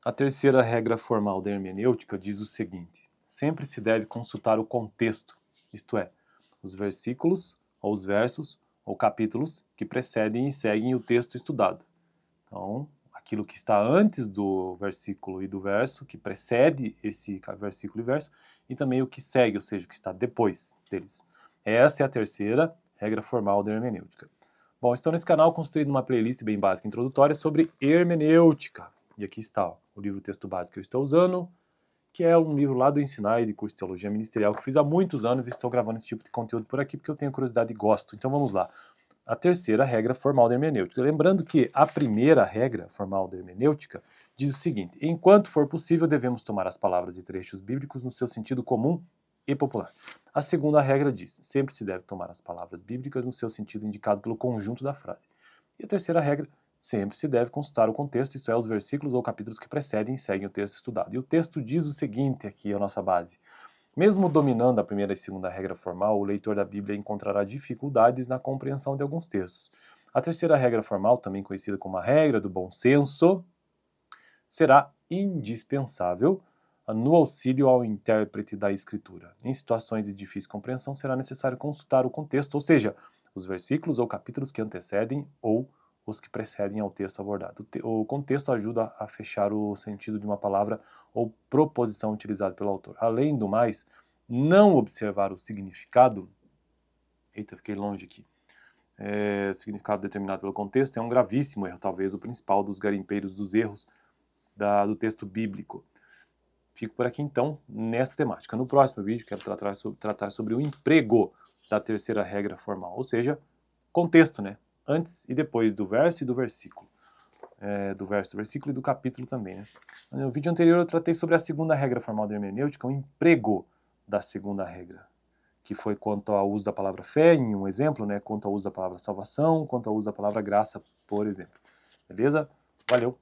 A terceira regra formal da hermenêutica diz o seguinte: sempre se deve consultar o contexto, isto é, os versículos, ou os versos, ou capítulos que precedem e seguem o texto estudado. Então, aquilo que está antes do versículo e do verso, que precede esse versículo e verso, e também o que segue, ou seja, o que está depois deles. Essa é a terceira regra formal da hermenêutica. Bom, estou nesse canal construindo uma playlist bem básica introdutória sobre hermenêutica. E aqui está o livro texto básico que eu estou usando, que é um livro lá do Ensinai, de curso de Teologia Ministerial, que eu fiz há muitos anos e estou gravando esse tipo de conteúdo por aqui porque eu tenho curiosidade e gosto. Então vamos lá. A terceira regra formal da hermenêutica. Lembrando que a primeira regra formal da hermenêutica diz o seguinte: enquanto for possível, devemos tomar as palavras e trechos bíblicos no seu sentido comum e popular. A segunda regra diz: sempre se deve tomar as palavras bíblicas no seu sentido indicado pelo conjunto da frase. E a terceira regra: sempre se deve consultar o contexto, isto é, os versículos ou capítulos que precedem e seguem o texto estudado. E o texto diz o seguinte, aqui é a nossa base: mesmo dominando a primeira e segunda regra formal, o leitor da Bíblia encontrará dificuldades na compreensão de alguns textos. A terceira regra formal, também conhecida como a regra do bom senso, será indispensável no auxílio ao intérprete da Escritura. Em situações de difícil compreensão, será necessário consultar o contexto, ou seja, os versículos ou capítulos que antecedem ou os que precedem ao texto abordado. O contexto ajuda a fechar o sentido de uma palavra ou proposição utilizada pelo autor. Além do mais, não observar o significado, eita, fiquei longe aqui, significado determinado pelo contexto é um gravíssimo erro, talvez o principal dos garimpeiros dos erros do texto bíblico. Fico por aqui então nessa temática. No próximo vídeo quero tratar sobre o emprego da terceira regra formal, ou seja, contexto, né? Antes e depois do verso e do versículo. Do versículo e do capítulo também, né? No vídeo anterior eu tratei sobre a segunda regra formal da hermenêutica, o emprego da segunda regra, que foi quanto ao uso da palavra fé, em um exemplo, né? Quanto ao uso da palavra salvação, quanto ao uso da palavra graça, por exemplo. Beleza? Valeu!